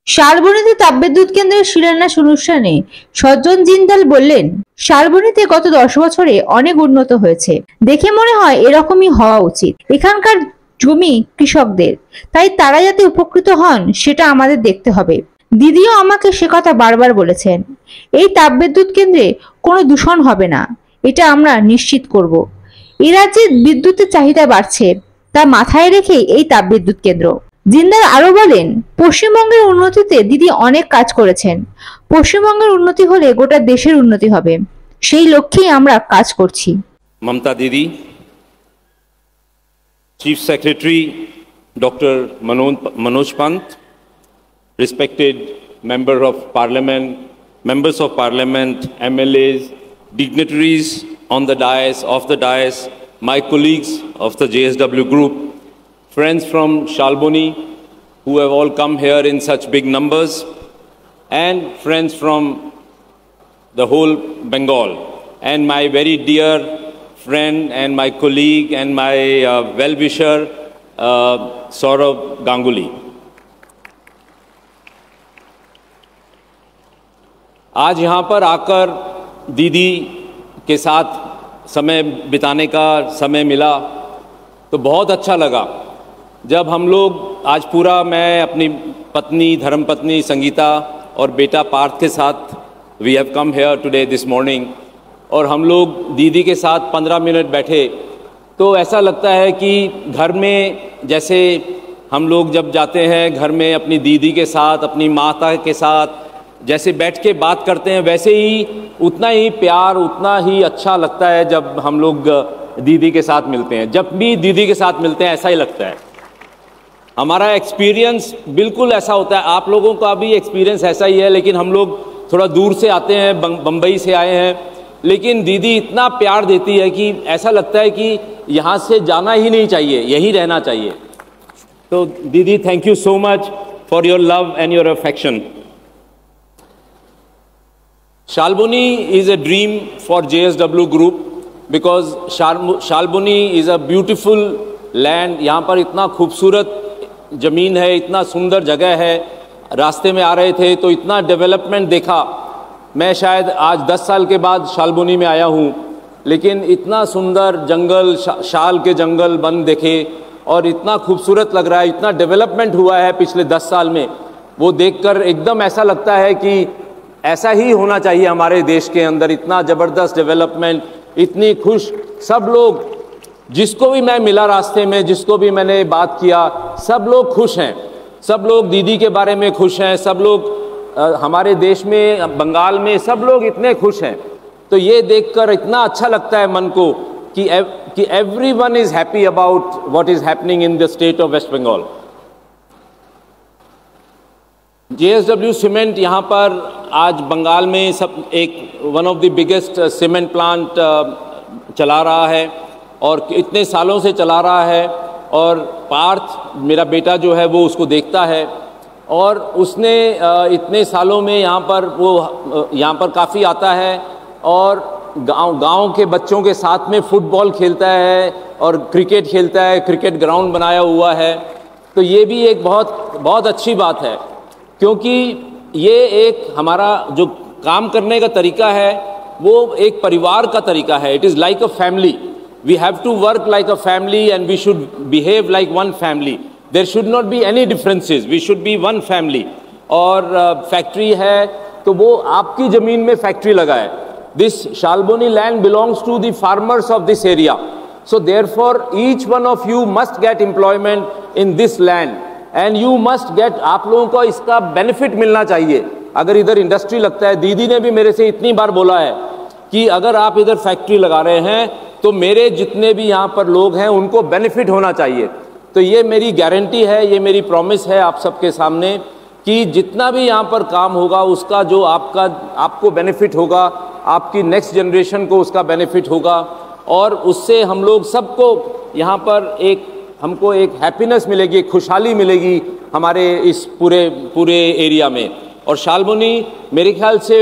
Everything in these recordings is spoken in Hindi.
শালবনীতে তাপবিদ্যুৎ কেন্দ্রের শিলান্যাস অনুষ্ঠানে সজ্জন জিন্দাল বললেন, শালবনীতে গত 10 বছরে অনেক উন্নত হয়েছে। দেখে মনে হয় এরকমই হওয়া উচিত। এখানকার জমি কৃষকদের, তাই তারা যাতে উপকৃত হন সেটা আমাদের দেখতে হবে। দিদিও আমাকে সে কথা বারবার বলেছেন। এই তাপবিদ্যুৎ কেন্দ্রে কোনো দূষণ হবে না, এটা আমরা নিশ্চিত করব। এ রাজ্যে বিদ্যুতের চাহিদা বাড়ছে, তা মাথায় রেখেই এই তাপবিদ্যুৎ কেন্দ্র। জিন্দাল আরো বলেন, পশ্চিমবঙ্গের উন্নতিতে দিদি অনেক কাজ করেছেন। পশ্চিমবঙ্গের উন্নতি হলে গোটা দেশের উন্নতি হবে, সেই লক্ষ্যেই আমরা কাজ করছি। ममता दीदी, chief secretary doctor Manoj Pant, respected members of parliament, MLAs, dignitaries on the dais, my colleagues of the JSW group, friends from Shalboni who have all come here in such big numbers, and friends from the whole Bengal, and my very dear friend and my colleague and my well-wisher Saurabh Ganguly. आज यहाँ पर आकर दीदी के साथ समय बिताने का समय मिला तो बहुत अच्छा लगा। जब हम लोग आज पूरा मैं अपनी पत्नी धर्मपत्नी संगीता और बेटा पार्थ के साथ we have come here today this morning, और हम लोग दीदी के साथ 15 मिनट बैठे तो ऐसा लगता है कि घर में जैसे हम लोग जब जाते हैं घर में अपनी दीदी के साथ अपनी माता के साथ जैसे बैठ के बात करते हैं, वैसे ही उतना ही प्यार उतना ही अच्छा लगता है जब हम लोग दीदी के साथ मिलते हैं। जब भी दीदी के साथ मिलते हैं ऐसा ही लगता है। हमारा एक्सपीरियंस बिल्कुल ऐसा होता है, आप लोगों का भी एक्सपीरियंस ऐसा ही है, लेकिन हम लोग थोड़ा दूर से आते हैं, बम्बई से आए हैं, लेकिन दीदी इतना प्यार देती है कि ऐसा लगता है कि यहाँ से जाना ही नहीं चाहिए, यहीं रहना चाहिए। तो दीदी, thank you so much for your love and your affection. Shalboni is a dream for JSW Group because Shalboni is a beautiful land. यहाँ पर इतना खूबसूरत ज़मीन है, इतना सुंदर जगह है। रास्ते में आ रहे थे तो इतना डेवलपमेंट देखा। मैं शायद आज 10 साल के बाद शालबनी में आया हूँ, लेकिन इतना सुंदर जंगल, शाल के जंगल वन देखे और इतना खूबसूरत लग रहा है। इतना डेवलपमेंट हुआ है पिछले 10 साल में, वो देखकर एकदम ऐसा लगता है कि ऐसा ही होना चाहिए हमारे देश के अंदर। इतना ज़बरदस्त डेवलपमेंट, इतनी खुश सब लोग, जिसको भी मैं मिला रास्ते में, जिसको भी मैंने बात किया, सब लोग खुश हैं। सब लोग दीदी के बारे में खुश हैं। सब लोग हमारे देश में, बंगाल में सब लोग इतने खुश हैं। तो ये देखकर इतना अच्छा लगता है मन को कि everyone is happy about what is happening in the state of West Bengal. JSW cement यहाँ पर आज बंगाल में सब एक one of the biggest cement plant चला रहा है और इतने सालों से चला रहा है। और पार्थ मेरा बेटा जो है वो उसको देखता है और उसने इतने सालों में यहाँ पर काफ़ी आता है और गांव के बच्चों के साथ में फुटबॉल खेलता है और क्रिकेट खेलता है। क्रिकेट ग्राउंड बनाया हुआ है। तो ये भी एक बहुत अच्छी बात है, क्योंकि ये एक हमारा जो काम करने का तरीका है वो एक परिवार का तरीका है। It is like a family. We have to work like a family and we should behave like one family. There should not be any differences, we should be one family. और फैक्ट्री है तो वो आपकी ज़मीन में फैक्ट्री लगा है। This Salboni land belongs to the farmers of this area, so therefore each one of you must get employment in this land and you must gate, आप लोगों को इसका बेनिफिट मिलना चाहिए। अगर इधर इंडस्ट्री लगता है, दीदी ने भी मेरे से इतनी बार बोला है कि अगर आप इधर फैक्ट्री लगा रहे हैं तो मेरे जितने भी यहाँ पर लोग हैं उनको बेनिफिट होना चाहिए। तो ये मेरी गारंटी है, ये मेरी प्रॉमिस है आप सबके सामने कि जितना भी यहाँ पर काम होगा उसका जो आपको बेनिफिट होगा, आपकी नेक्स्ट जनरेशन को उसका बेनिफिट होगा और उससे हम लोग सबको यहाँ पर हमको एक हैप्पीनेस मिलेगी, खुशहाली मिलेगी हमारे इस पूरे एरिया में। और शालबनी मेरे ख्याल से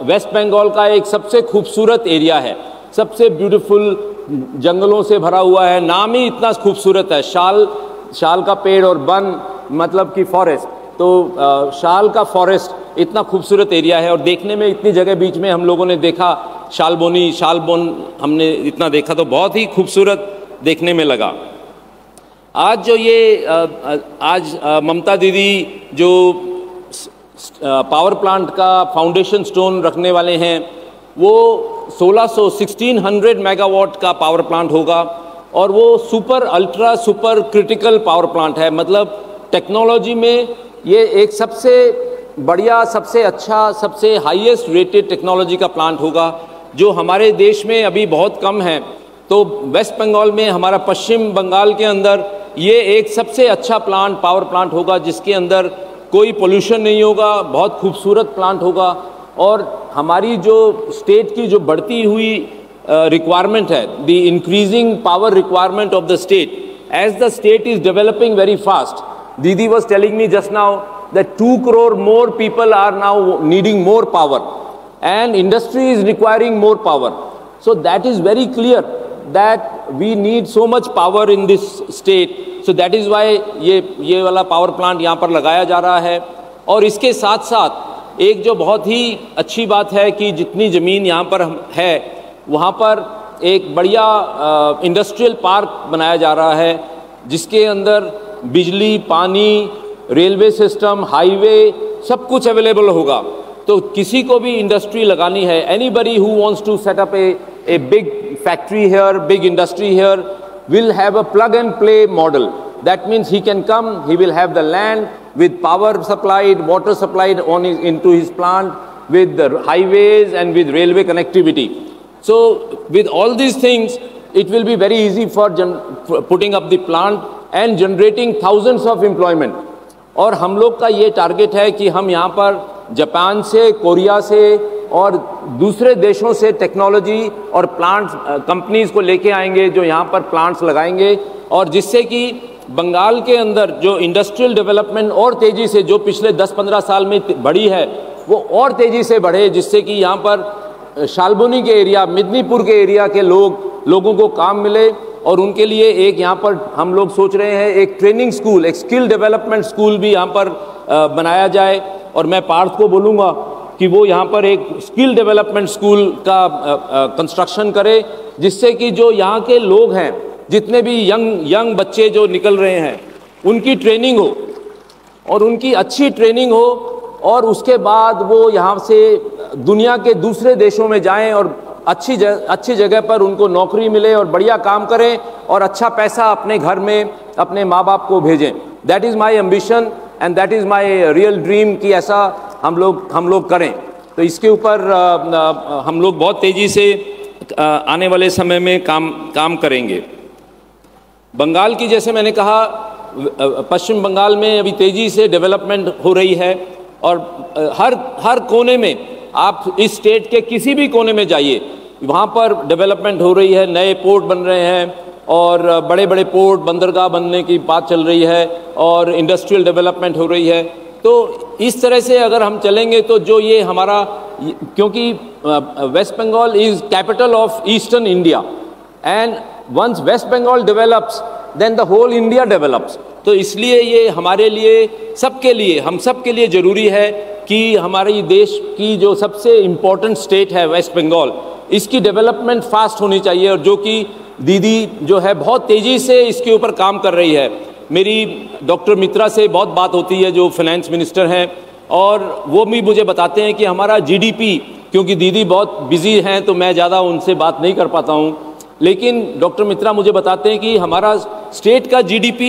वेस्ट बंगाल का एक सबसे खूबसूरत एरिया है, सबसे ब्यूटीफुल जंगलों से भरा हुआ है। नाम ही इतना खूबसूरत है, शाल का पेड़ और वन मतलब कि फॉरेस्ट। तो शाल का फॉरेस्ट इतना खूबसूरत एरिया है और देखने में इतनी जगह बीच में हम लोगों ने देखा, शालबोन हमने इतना देखा तो बहुत ही खूबसूरत देखने में लगा। आज जो ये आज ममता दीदी जो पावर प्लांट का फाउंडेशन स्टोन रखने वाले हैं, वो 1600 मेगावाट का पावर प्लांट होगा और वो super ultra super critical power plant है। मतलब टेक्नोलॉजी में ये एक सबसे बढ़िया, सबसे अच्छा, सबसे हाईएस्ट रेटेड टेक्नोलॉजी का प्लांट होगा जो हमारे देश में अभी बहुत कम है। तो वेस्ट बंगाल में, हमारा पश्चिम बंगाल के अंदर ये एक सबसे अच्छा प्लांट, पावर प्लांट होगा जिसके अंदर कोई पोल्यूशन नहीं होगा, बहुत खूबसूरत प्लांट होगा। और हमारी जो स्टेट की जो बढ़ती हुई रिक्वायरमेंट है, the increasing power requirement of the state, as the state is developing very fast. Didi was telling me just now that 2 crore more people are now needing more power and industry is requiring more power. So that is very clear that we need so much power in this state. So that is why ये वाला पावर प्लांट यहाँ पर लगाया जा रहा है। और इसके साथ साथ एक जो बहुत ही अच्छी बात है कि जितनी ज़मीन यहाँ पर है वहाँ पर एक बढ़िया इंडस्ट्रियल पार्क बनाया जा रहा है जिसके अंदर बिजली, पानी, रेलवे सिस्टम, हाईवे सब कुछ अवेलेबल होगा। तो किसी को भी इंडस्ट्री लगानी है, anybody who wants to set up a big factory here, big industry here, will have a plug and play model. That means he can come, he will have the land with power supplied, water supplied into his plant, with the highways and with railway connectivity. So with all these things, it will be very easy for putting up the plant and generating thousands of employment. और हम लोग का ये टारगेट है कि हम यहाँ पर जापान से, कोरिया से और दूसरे देशों से टेक्नोलॉजी और प्लांट्स कंपनीज को लेके आएंगे जो यहाँ पर प्लांट्स लगाएंगे, और जिससे कि बंगाल के अंदर जो इंडस्ट्रियल डेवलपमेंट और तेज़ी से, जो पिछले 10-15 साल में बढ़ी है, वो और तेज़ी से बढ़े, जिससे कि यहाँ पर शालबोनी के एरिया, मिदनीपुर के एरिया के लोगों को काम मिले। और उनके लिए एक यहाँ पर हम लोग सोच रहे हैं एक ट्रेनिंग स्कूल, एक स्किल डेवलपमेंट स्कूल भी यहाँ पर बनाया जाए। और मैं पार्थ को बोलूँगा कि वो यहाँ पर एक स्किल डेवलपमेंट स्कूल का कंस्ट्रक्शन करे, जिससे कि जो यहाँ के लोग हैं, जितने भी यंग बच्चे जो निकल रहे हैं, उनकी ट्रेनिंग हो और उनकी अच्छी ट्रेनिंग हो, और उसके बाद वो यहाँ से दुनिया के दूसरे देशों में जाएं और अच्छी जगह पर उनको नौकरी मिले और बढ़िया काम करें और अच्छा पैसा अपने घर में अपने माँ बाप को भेजें। That is my ambition and that is my real dream कि ऐसा हम लोग करें। तो इसके ऊपर हम लोग बहुत तेज़ी से आने वाले समय में काम करेंगे। बंगाल की, जैसे मैंने कहा, पश्चिम बंगाल में अभी तेज़ी से डेवलपमेंट हो रही है और हर कोने में, आप इस स्टेट के किसी भी कोने में जाइए, वहाँ पर डेवलपमेंट हो रही है। नए पोर्ट बन रहे हैं और बड़े बड़े पोर्ट, बंदरगाह बनने की बात चल रही है और इंडस्ट्रियल डेवलपमेंट हो रही है। तो इस तरह से अगर हम चलेंगे तो जो ये हमारा, क्योंकि West Bengal is capital of eastern India and once West Bengal develops, then the whole India develops. तो इसलिए ये हमारे लिए, सबके लिए, हम सबके लिए ज़रूरी है कि हमारे देश की जो सबसे इम्पोर्टेंट स्टेट है वेस्ट बंगाल, इसकी डेवलपमेंट फास्ट होनी चाहिए। और जो कि दीदी जो है बहुत तेज़ी से इसके ऊपर काम कर रही है। मेरी डॉक्टर मित्रा से बहुत बात होती है जो फाइनेंस मिनिस्टर हैं, और वो भी मुझे बताते हैं कि हमारा GDP, क्योंकि दीदी बहुत बिजी हैं तो मैं ज़्यादा उनसे बात नहीं कर पाता हूँ, लेकिन डॉक्टर मित्रा मुझे बताते हैं कि हमारा स्टेट का GDP,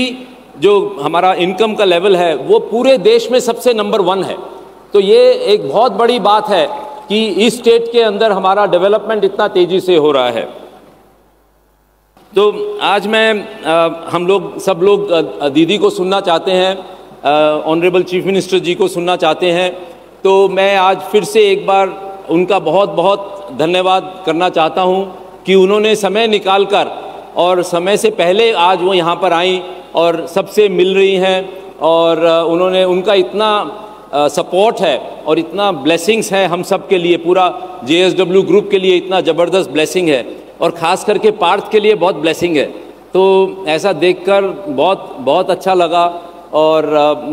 जो हमारा इनकम का लेवल है, वो पूरे देश में सबसे नंबर 1 है। तो ये एक बहुत बड़ी बात है कि इस स्टेट के अंदर हमारा डेवलपमेंट इतना तेज़ी से हो रहा है। तो आज हम लोग सब लोग दीदी को सुनना चाहते हैं, ऑनरेबल चीफ मिनिस्टर जी को सुनना चाहते हैं। तो मैं आज फिर से एक बार उनका बहुत बहुत धन्यवाद करना चाहता हूँ कि उन्होंने समय निकालकर, और समय से पहले आज वो यहाँ पर आई और सबसे मिल रही हैं, और उनका इतना सपोर्ट है और इतना ब्लेसिंग्स है हम सब के लिए, पूरा JSW ग्रुप के लिए इतना ज़बरदस्त ब्लेसिंग है, और ख़ास करके पार्थ के लिए बहुत ब्लेसिंग है। तो ऐसा देखकर बहुत बहुत अच्छा लगा। और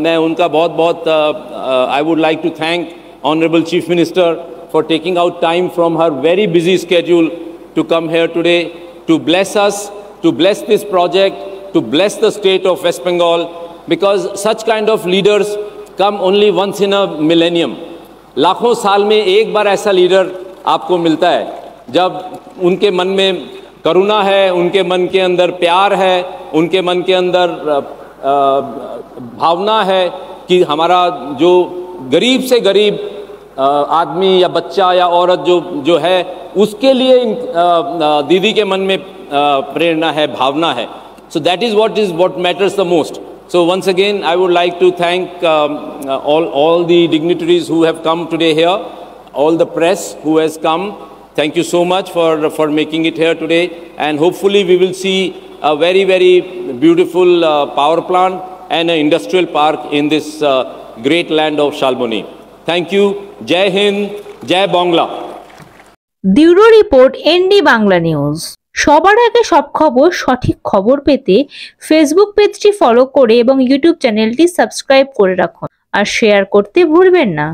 मैं उनका बहुत बहुत I would like to thank honourable chief minister for taking out time from her very busy schedule to come here today to bless us, to bless this project, to bless the state of West Bengal, because such kind of leaders come only once in a millennium. लाखों साल में एक बार ऐसा लीडर आपको मिलता है जब उनके मन में करुणा है, उनके मन के अंदर प्यार है, उनके मन के अंदर भावना है कि हमारा जो गरीब से गरीब आदमी या बच्चा या औरत जो है उसके लिए दीदी के मन में प्रेरणा है, भावना है. So that is what matters the most. So once again I would like to thank all the dignitaries who have come today here, all the press who has come. Thank you so much for making it here today, and hopefully we will see a very very beautiful power plant and an industrial park in this great land of Shalboni. Thank you. Jai Hind, Jai Bangla. Bureau report ND Bangla news. সবার আগে সব খবর, সঠিক খবর পেতে ফেসবুক পেজটি ফলো করে এবং ইউটিউব চ্যানেলটি সাবস্ক্রাইব করে রাখুন আর শেয়ার করতে ভুলবেন না।